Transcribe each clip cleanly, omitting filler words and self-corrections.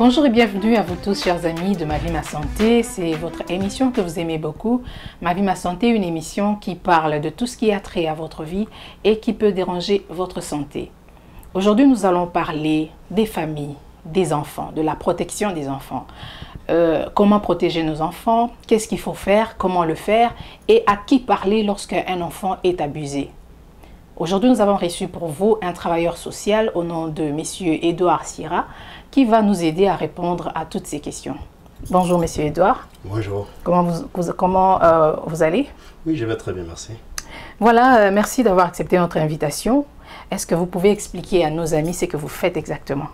Bonjour et bienvenue à vous tous, chers amis de Ma Vie Ma Santé. C'est votre émission que vous aimez beaucoup. Ma Vie Ma Santé, une émission qui parle de tout ce qui a trait à votre vie et qui peut déranger votre santé. Aujourd'hui, nous allons parler des familles, des enfants, de la protection des enfants. Comment protéger nos enfants, qu'est-ce qu'il faut faire, comment le faire et à qui parler lorsqu'un enfant est abusé. Aujourd'hui, nous avons reçu pour vous un travailleur social au nom de Monsieur Edouard Sira qui va nous aider à répondre à toutes ces questions. Bonjour Monsieur Edouard. Bonjour. Comment vous allez? Oui, je vais très bien, merci. Voilà, merci d'avoir accepté notre invitation. Est-ce que vous pouvez expliquer à nos amis ce que vous faites exactement?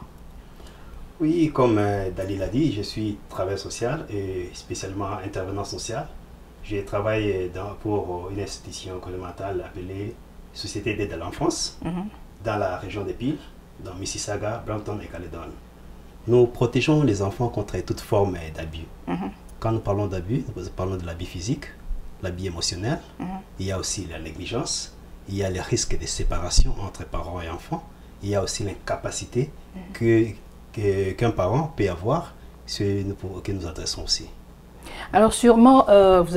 Oui, comme Dalil a dit, je suis travailleur social et spécialement intervenant social. Je travaille pour une institution gouvernementale appelée Société d'aide à l'enfance dans la région des Piles, dans Mississauga, Brampton et Caledon. Nous protégeons les enfants contre toute forme d'abus. Quand nous parlons d'abus, nous parlons de l'abus physique, l'abus émotionnel, il y a aussi la négligence, il y a les risques de séparation entre parents et enfants, il y a aussi l'incapacité qu'un parent peut avoir, que nous adressons aussi. Alors sûrement, vous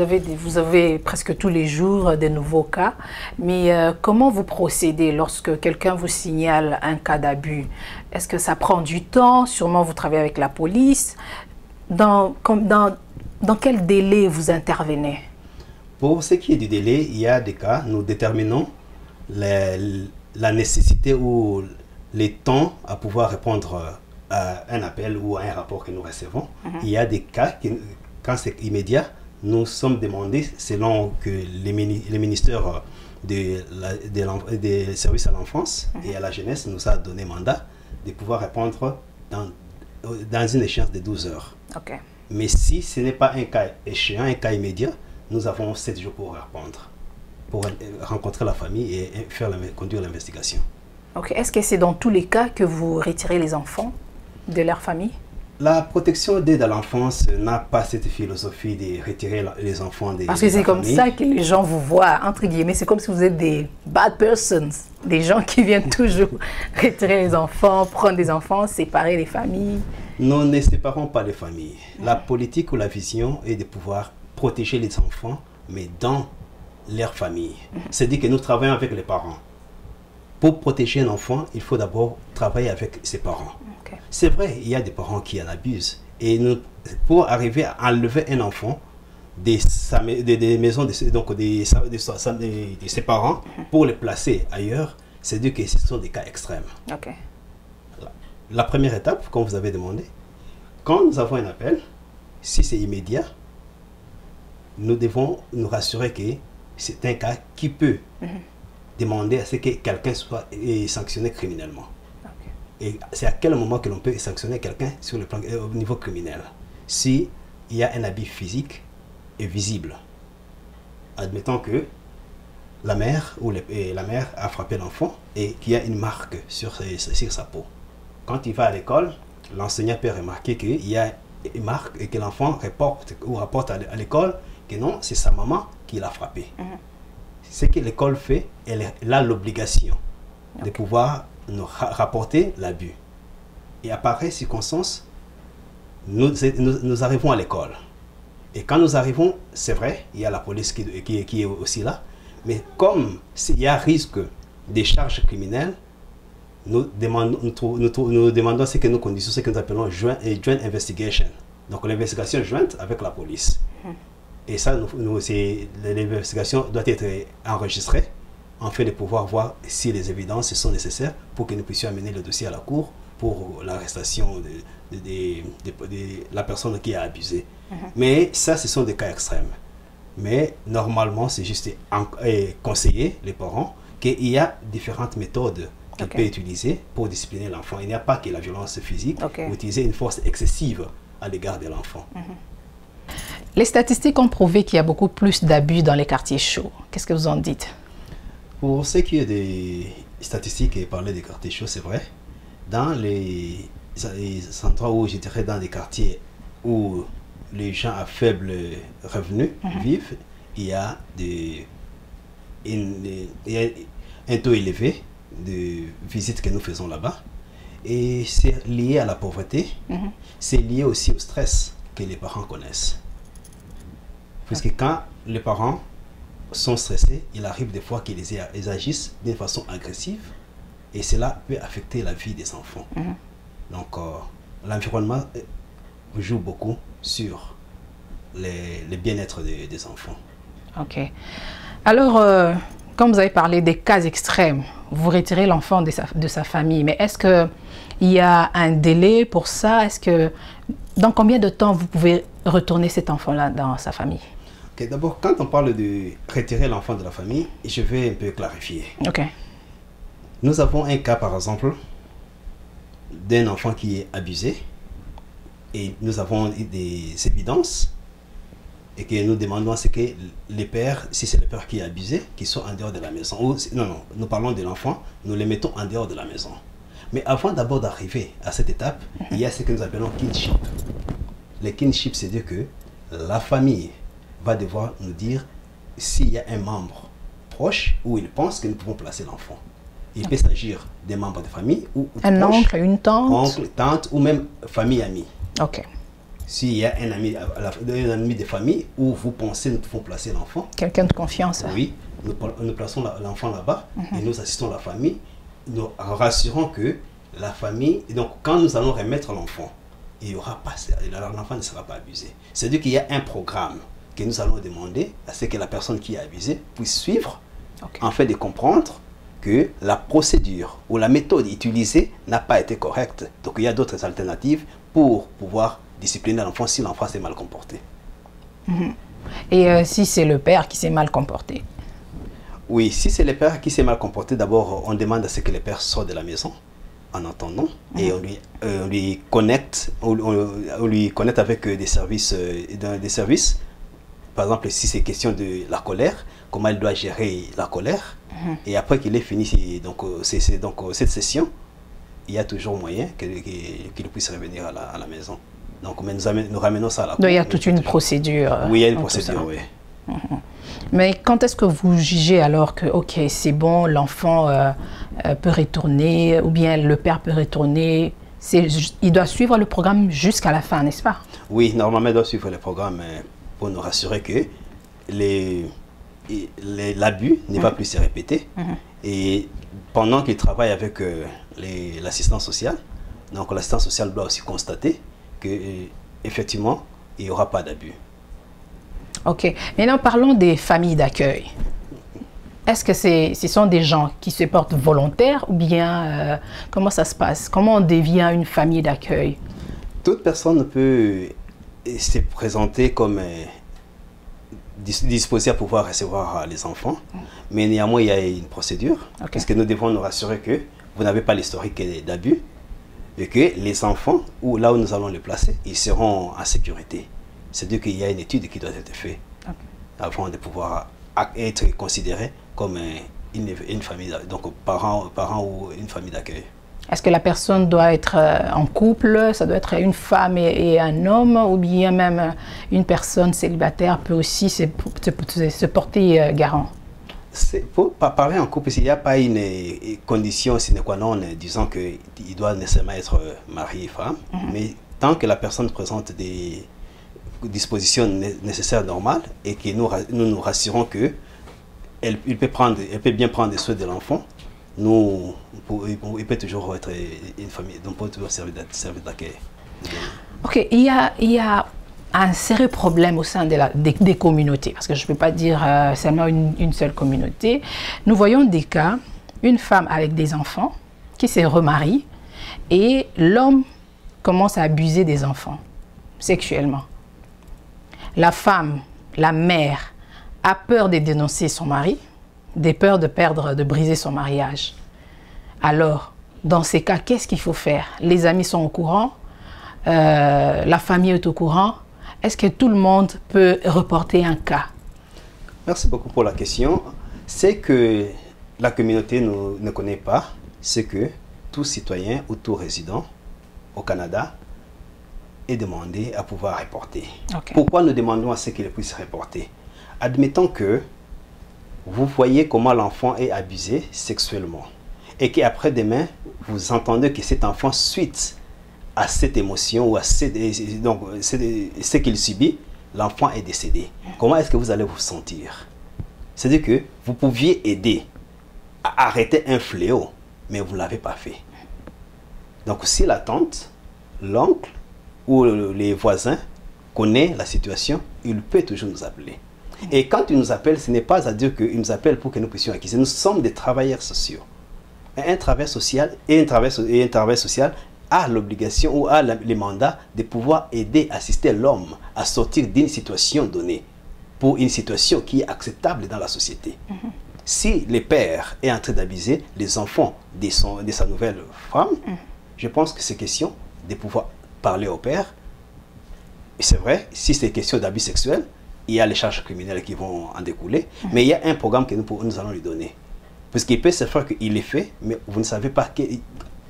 avez presque tous les jours des nouveaux cas, mais comment vous procédez lorsque quelqu'un vous signale un cas d'abus? Est-ce que ça prend du temps? Sûrement vous travaillez avec la police. Dans quel délai vous intervenez? Pour ce qui est du délai, il y a des cas, nous déterminons la nécessité ou les temps à pouvoir répondre à un appel ou à un rapport que nous recevons. Il y a des cas quand c'est immédiat, nous sommes demandés, selon que les ministères des services à l'enfance et à la jeunesse nous a donné mandat de pouvoir répondre dans une échéance de 12 heures. Okay. Mais si ce n'est pas un cas échéant, un cas immédiat, nous avons 7 jours pour répondre, pour rencontrer la famille et conduire l'investigation. Okay. Est-ce que c'est dans tous les cas que vous retirez les enfants de leur famille? La protection d'aide à l'enfance n'a pas cette philosophie de retirer les enfants des Parce que c'est comme ça que les gens vous voient, entre guillemets, c'est comme si vous êtes des bad persons, des gens qui viennent toujours retirer les enfants, prendre des enfants, séparer les familles. Nous ne séparons pas les familles. La politique ou la vision est de pouvoir protéger les enfants, mais dans leur famille. C'est-à-dire que nous travaillons avec les parents. Pour protéger un enfant, il faut d'abord travailler avec ses parents. C'est vrai, il y a des parents qui en abusent. Et pour arriver à enlever un enfant des maisons de ses parents pour les placer ailleurs, c'est-à-dire que ce sont des cas extrêmes. Okay. La première étape, comme vous avez demandé, quand nous avons un appel, si c'est immédiat, nous devons nous rassurer que c'est un cas qui peut demander à ce que quelqu'un soit sanctionné criminellement. Et c'est à quel moment que l'on peut sanctionner quelqu'un sur le plan au niveau criminel? Si il y a un abus physique et visible. Admettons que la mère a frappé l'enfant et qu'il y a une marque sur sa peau. Quand il va à l'école, l'enseignant peut remarquer qu'il y a une marque et que l'enfant rapporte à l'école que non, c'est sa maman qui l'a frappé. Ce que l'école fait, elle a l'obligation de pouvoir nous rapporter l'abus. Et à pareille circonstance, nous arrivons à l'école. Et quand nous arrivons, c'est vrai, il y a la police qui est aussi là, mais comme s'il y a risque de charges criminelles, nous demandons ce que nous conditions, ce que nous appelons joint investigation. Donc l'investigation jointe avec la police. Et ça, l'investigation doit être enregistrée, afin de pouvoir voir si les évidences sont nécessaires pour que nous puissions amener le dossier à la cour pour l'arrestation de la personne qui a abusé. Mais ça, ce sont des cas extrêmes. Mais normalement, c'est juste conseiller les parents qu'il y a différentes méthodes qu'ils peuvent utiliser pour discipliner l'enfant. Il n'y a pas que la violence physique, ou utiliser une force excessive à l'égard de l'enfant. Les statistiques ont prouvé qu'il y a beaucoup plus d'abus dans les quartiers chauds. Qu'est-ce que vous en dites? Pour ce qui est des statistiques et parler des quartiers chauds, c'est vrai. Dans les endroits où je dirais dans des quartiers où les gens à faible revenu vivent, il y a un taux élevé de visites que nous faisons là-bas. Et c'est lié à la pauvreté, c'est lié aussi au stress que les parents connaissent. Parce que quand les parents sont stressés, il arrive des fois qu'ils agissent d'une façon agressive et cela peut affecter la vie des enfants. Donc l'environnement joue beaucoup sur le bien-être des enfants. Ok. Alors, comme vous avez parlé des cas extrêmes, vous retirez l'enfant de sa famille, mais est-ce qu'il y a un délai pour ça? Est-ce que dans combien de temps vous pouvez retourner cet enfant-là dans sa famille? Okay, d'abord, quand on parle de retirer l'enfant de la famille, je vais un peu clarifier. Ok. Nous avons un cas, par exemple, d'un enfant qui est abusé et nous avons des évidences et que nous demandons à ce que les pères, si c'est le père qui est abusé, qu'ils soient en dehors de la maison. Ou, non, nous parlons de l'enfant, nous les mettons en dehors de la maison. Mais avant d'abord d'arriver à cette étape, il y a ce que nous appelons kinship. Le kinship, c'est-à-dire que la famille va devoir nous dire s'il y a un membre proche où il pense que nous pouvons placer l'enfant. Il peut s'agir des membres de famille ou un proches, oncle, une tante. Oncle, tante ou même famille, amie. Ok. S'il y a un ami de famille où vous pensez que nous pouvons placer l'enfant. Quelqu'un de confiance. Oui, nous plaçons l'enfant là-bas et nous assistons la famille. Nous rassurons que la famille, et donc quand nous allons remettre l'enfant, l'enfant ne sera pas abusé. C'est-à-dire qu'il y a un programme que nous allons demander à ce que la personne qui est abusée puisse suivre, en fait de comprendre que la procédure ou la méthode utilisée n'a pas été correcte. Donc il y a d'autres alternatives pour pouvoir discipliner l'enfant si l'enfant s'est mal comporté. Et si c'est le père qui s'est mal comporté? Oui, si c'est le père qui s'est mal comporté, d'abord on demande à ce que le père sorte de la maison en attendant et on lui connecte avec des services, par exemple si c'est question de la colère, comment il doit gérer la colère, et après qu'il ait fini donc cette session, il y a toujours moyen qu'il puisse revenir à la maison. Donc nous ramenons ça à la cour. Donc il y a toute une procédure. Oui, il y a une procédure, oui. Mais quand est-ce que vous jugez alors que, ok, c'est bon, l'enfant peut retourner, ou bien le père peut retourner? Il doit suivre le programme jusqu'à la fin, n'est-ce pas? Oui, normalement, il doit suivre le programme pour nous rassurer que l'abus ne va plus se répéter. Et pendant qu'il travaille avec l'assistance sociale, donc l'assistance sociale doit aussi constater qu'effectivement, il n'y aura pas d'abus. Ok. Maintenant, parlons des familles d'accueil. Est-ce que ce sont des gens qui se portent volontaires ou bien comment ça se passe? Comment on devient une famille d'accueil? Toute personne peut se présenter comme disposée à pouvoir recevoir les enfants, mais néanmoins il y a une procédure, parce que nous devons nous rassurer que vous n'avez pas l'historique d'abus et que les enfants, là où nous allons les placer, ils seront en sécurité. C'est-à-dire qu'il y a une étude qui doit être faite avant de pouvoir être considéré comme une famille, donc parents ou une famille d'accueil. Est-ce que la personne doit être en couple, ça doit être une femme et un homme, ou bien même une personne célibataire peut aussi se porter garant? Pour parler en couple, s'il n'y a pas une condition sine qua non disant qu'il doit nécessairement être mari et femme, mais tant que la personne présente des dispositions nécessaires, normales, et que nous rassurons que elle peut bien prendre soin de l'enfant, il peut toujours être une famille, donc peut toujours servir d'accueil. Ok, il y a un sérieux problème au sein des communautés, parce que je ne peux pas dire seulement une seule communauté. Nous voyons des cas, une femme avec des enfants qui se remarie et l'homme commence à abuser des enfants sexuellement. La femme, la mère, a peur de dénoncer son mari, de peur de briser son mariage. Alors, dans ces cas, qu'est-ce qu'il faut faire? Les amis sont au courant, la famille est au courant. Est-ce que tout le monde peut reporter un cas? Merci beaucoup pour la question. C'est que la communauté ne connaît pas, c'est que tout citoyen ou tout résident au Canada est demandé à pouvoir reporter. Pourquoi nous demandons à ce qu'il puisse reporter? Admettons que vous voyez comment l'enfant est abusé sexuellement et qu'après-demain, vous entendez que cet enfant, suite à cette émotion ou à ce qu'il subit, l'enfant est décédé. Comment est-ce que vous allez vous sentir? C'est-à-dire que vous pouviez aider à arrêter un fléau, mais vous ne l'avez pas fait. Donc si la tante, l'oncle ou les voisins connaissent la situation, il peut toujours nous appeler. Et quand il nous appelle, ce n'est pas à dire qu'il nous appelle pour que nous puissions acquiser. Nous sommes des travailleurs sociaux. Un travailleur social et un travailleur social a l'obligation ou a le mandat de pouvoir aider, assister l'homme à sortir d'une situation donnée pour une situation qui est acceptable dans la société. Si le père est en train d'abuser les enfants de sa nouvelle femme, je pense que c'est question de pouvoir parler au père. Et c'est vrai, si c'est question d'abus sexuel, il y a les charges criminelles qui vont en découler, mais il y a un programme que nous allons lui donner. Parce qu'il peut se faire qu'il est fait, mais vous ne savez pas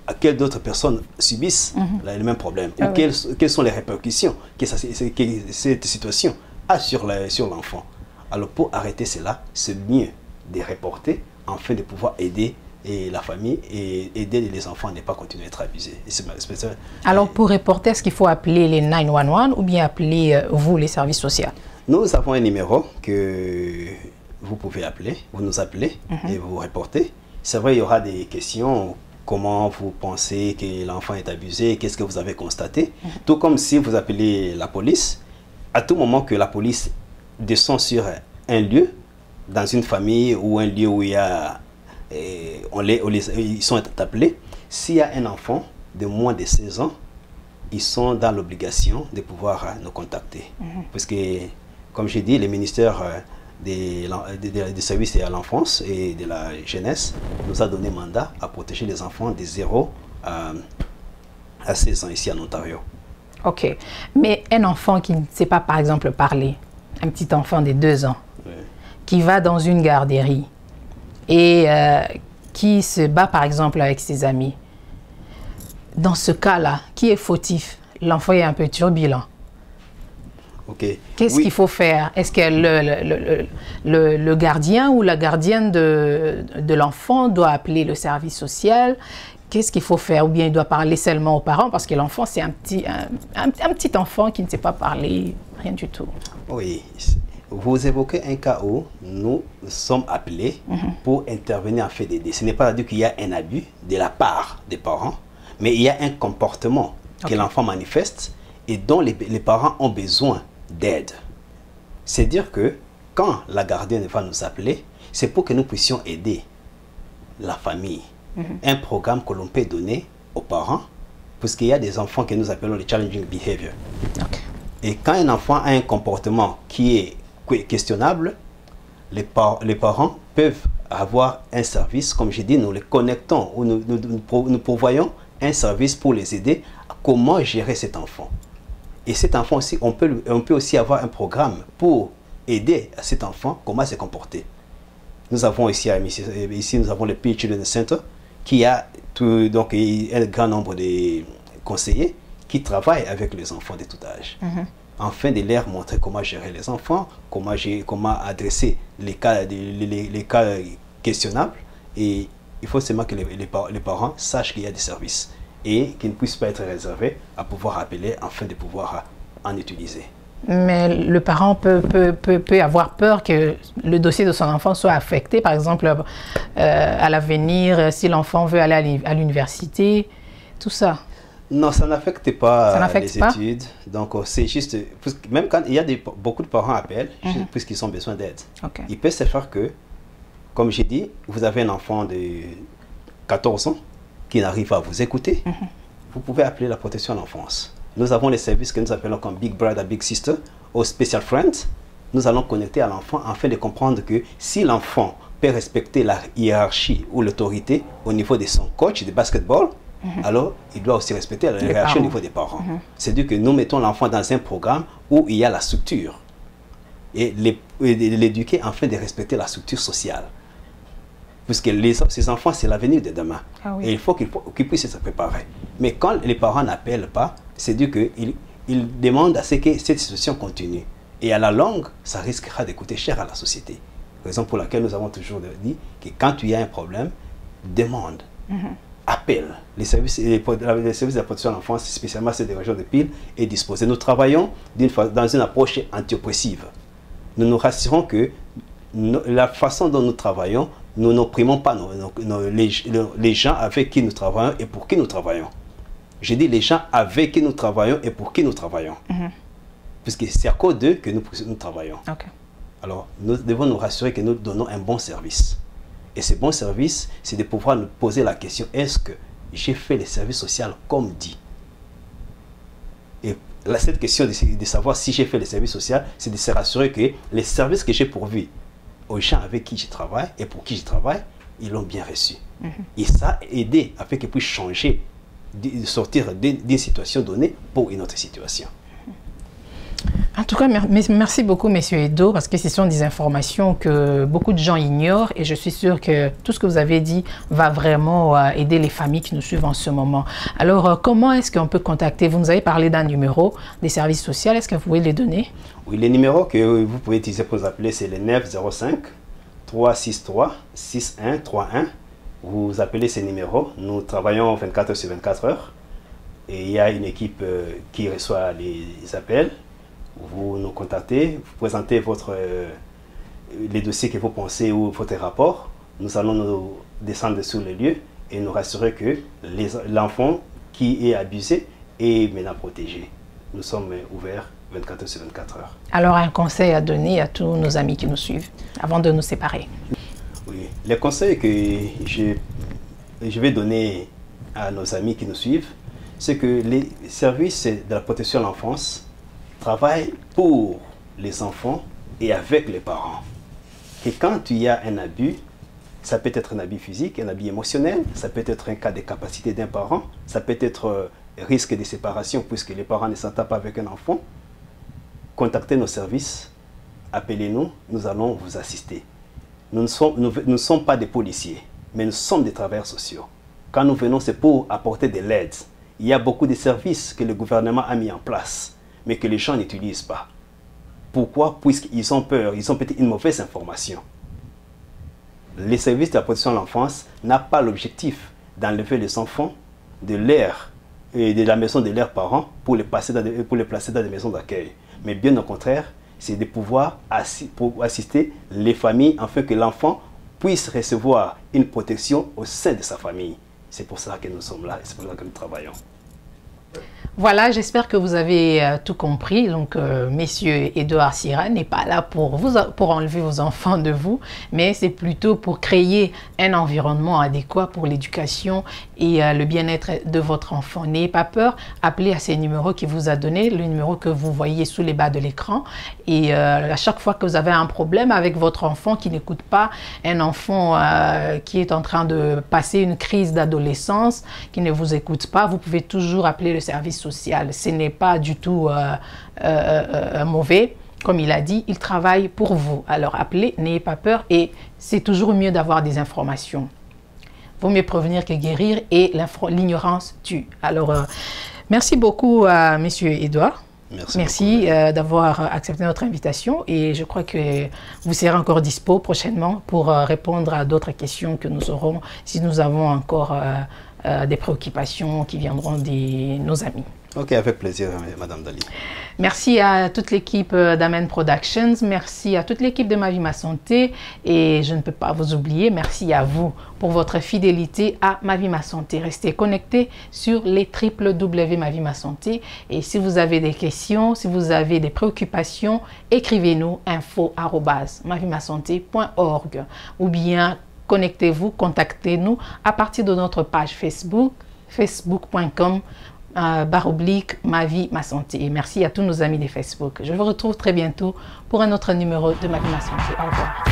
à quelles d'autres personnes subissent le même problème. Ou quelles sont les répercussions que cette situation a sur l'enfant. Alors pour arrêter cela, c'est mieux de reporter afin de pouvoir aider la famille et aider les enfants à ne pas continuer à être abusés. Alors pour reporter, est-ce qu'il faut appeler les 911 ou bien appeler vous, les services sociaux? Nous avons un numéro que vous pouvez appeler, vous nous appelez et vous reportez. C'est vrai, il y aura des questions, comment vous pensez que l'enfant est abusé, qu'est-ce que vous avez constaté. Tout comme si vous appelez la police, à tout moment que la police descend sur un lieu, dans une famille ou un lieu où il y a, ils sont appelés, s'il y a un enfant de moins de 16 ans, ils sont dans l'obligation de pouvoir nous contacter. Parce que, comme j'ai dit, le ministère des services à l'enfance et de la jeunesse nous a donné mandat à protéger les enfants de 0 à 16 ans ici en Ontario. Ok. Mais un enfant qui ne sait pas, par exemple, parler, un petit enfant de 2 ans, qui va dans une garderie et qui se bat, par exemple, avec ses amis, dans ce cas-là, qui est fautif? L'enfant est un peu turbulent. Qu'est-ce qu'il faut faire? Est-ce que le gardien ou la gardienne de l'enfant doit appeler le service social? Qu'est-ce qu'il faut faire? Ou bien il doit parler seulement aux parents? Parce que l'enfant, c'est un petit enfant qui ne sait pas parler, rien du tout. Oui. Vous évoquez un cas où nous sommes appelés pour intervenir en fait d'aider. Ce n'est pas à dire qu'il y a un abus de la part des parents, mais il y a un comportement que l'enfant manifeste et dont les parents ont besoin d'aide. C'est dire que quand la gardienne va nous appeler, c'est pour que nous puissions aider la famille. Un programme que l'on peut donner aux parents, puisqu'il y a des enfants que nous appelons les challenging behavior. Et quand un enfant a un comportement qui est questionnable, les parents peuvent avoir un service, comme j'ai dit, nous les connectons, ou nous pourvoyons un service pour les aider à comment gérer cet enfant. Et cet enfant aussi, on peut aussi avoir un programme pour aider à cet enfant comment se comporter. Nous avons ici nous avons le Peer Children's Center qui a donc un grand nombre de conseillers qui travaillent avec les enfants de tout âge. Afin de leur montrer comment gérer les enfants, comment adresser les cas questionnables. Et il faut seulement que les parents sachent qu'il y a des services et qu'ils ne puissent pas être réservés à pouvoir appeler afin de pouvoir en utiliser. Mais le parent peut avoir peur que le dossier de son enfant soit affecté, par exemple, à l'avenir, si l'enfant veut aller à l'université, tout ça. Non, ça n'affecte pas les études. Donc, c'est juste, même quand il y a beaucoup de parents appellent, puisqu'ils ont besoin d'aide. Il peut se faire que, comme j'ai dit, vous avez un enfant de 14 ans qui n'arrive pas à vous écouter, vous pouvez appeler la protection à l'enfance. Nous avons les services que nous appelons comme Big Brother, Big Sister ou Special Friend. Nous allons connecter à l'enfant afin de comprendre que si l'enfant peut respecter la hiérarchie ou l'autorité au niveau de son coach de basketball, alors il doit aussi respecter la hiérarchie au niveau des parents. C'est-à-dire que nous mettons l'enfant dans un programme où il y a la structure et l'éduquer afin de respecter la structure sociale. Puisque ces enfants, c'est l'avenir de demain. Et il faut qu'ils puissent se préparer. Mais quand les parents n'appellent pas, c'est dire qu'ils demandent à ce que cette situation continue. Et à la longue, ça risquera de coûter cher à la société. Raison pour laquelle nous avons toujours dit que quand il y a un problème, demande appelle. Les services de la protection de l'enfance, spécialement ceux des régions de Pile, est disposé. Nous travaillons dans une approche anti-oppressive. Nous nous rassurons que la façon dont nous travaillons, nous n'opprimons pas les gens avec qui nous travaillons et pour qui nous travaillons. Je dis les gens avec qui nous travaillons et pour qui nous travaillons. Puisque c'est à cause d'eux que nous travaillons. Okay. Alors, nous devons nous rassurer que nous donnons un bon service. Et ce bon service, c'est de pouvoir nous poser la question, est-ce que j'ai fait le service social comme dit? Et là, cette question de savoir si j'ai fait le service social, c'est de se rassurer que les services que j'ai pourvus aux gens avec qui je travaille et pour qui je travaille, ils l'ont bien reçu. Et ça a aidé afin qu'ils puissent changer, de sortir d'une situation donnée pour une autre situation. En tout cas, merci beaucoup, Monsieur Edo, parce que ce sont des informations que beaucoup de gens ignorent et je suis sûre que tout ce que vous avez dit va vraiment aider les familles qui nous suivent en ce moment. Alors, comment est-ce qu'on peut contacter? Vous nous avez parlé d'un numéro des services sociaux, est-ce que vous pouvez les donner? Oui, les numéros que vous pouvez utiliser pour nous appeler, c'est le 905 363 6131. Vous appelez ces numéros, nous travaillons 24 heures sur 24 heures et il y a une équipe qui reçoit les appels. Vous nous contactez, vous présentez les dossiers que vous pensez ou votre rapport. Nous allons nous descendre sur les lieux et nous rassurer que l'enfant qui est abusé est maintenant protégé. Nous sommes ouverts 24 heures sur 24 heures. Alors, un conseil à donner à tous nos amis qui nous suivent avant de nous séparer? Oui, les conseils que je vais donner à nos amis qui nous suivent, c'est que les services de la protection de l'enfance travaille pour les enfants et avec les parents. Et quand il y a un abus, ça peut être un abus physique, un abus émotionnel, ça peut être un cas de capacité d'un parent, ça peut être risque de séparation puisque les parents ne s'entendent pas avec un enfant. Contactez nos services, appelez-nous, nous allons vous assister. Nous ne sommes pas des policiers, mais nous sommes des travailleurs sociaux. Quand nous venons, c'est pour apporter de l'aide. Il y a beaucoup de services que le gouvernement a mis en place, mais que les gens n'utilisent pas. Pourquoi? Puisqu'ils ont peur, ils ont peut-être une mauvaise information. Les services de la protection de l'enfance n'ont pas l'objectif d'enlever les enfants de la maison de leurs parents pour les placer dans des maisons d'accueil. Mais bien au contraire, c'est de pouvoir assister les familles afin que l'enfant puisse recevoir une protection au sein de sa famille. C'est pour ça que nous sommes là et c'est pour ça que nous travaillons. Voilà, j'espère que vous avez tout compris. Donc, Monsieur Edouard Sira n'est pas là pour enlever vos enfants de vous, mais c'est plutôt pour créer un environnement adéquat pour l'éducation et le bien-être de votre enfant. N'ayez pas peur, appelez à ces numéros qu'il vous a donnés, le numéro que vous voyez sous les bas de l'écran. Et à chaque fois que vous avez un problème avec votre enfant qui n'écoute pas, un enfant qui est en train de passer une crise d'adolescence, qui ne vous écoute pas, vous pouvez toujours appeler le service social. Ce n'est pas du tout mauvais. Comme il a dit, il travaille pour vous. Alors appelez, n'ayez pas peur et c'est toujours mieux d'avoir des informations. Vaut mieux prévenir que guérir et l'ignorance tue. Alors, merci beaucoup à Monsieur Edouard. Merci d'avoir accepté notre invitation et je crois que vous serez encore dispo prochainement pour répondre à d'autres questions que nous aurons si nous avons encore des préoccupations qui viendront de nos amis. Ok, avec plaisir, Madame Dali. Merci à toute l'équipe d'Amen Productions, merci à toute l'équipe de Ma Vie Ma Santé et je ne peux pas vous oublier, merci à vous pour votre fidélité à Ma Vie Ma Santé. Restez connectés sur les www Ma Vie Ma Santé et si vous avez des questions, si vous avez des préoccupations, écrivez-nous info@maviemasanté.org ou bien connectez-vous, contactez-nous à partir de notre page Facebook, facebook.com /Ma Vie Ma Santé. Et merci à tous nos amis de Facebook. Je vous retrouve très bientôt pour un autre numéro de Ma Vie Ma Santé. Au revoir.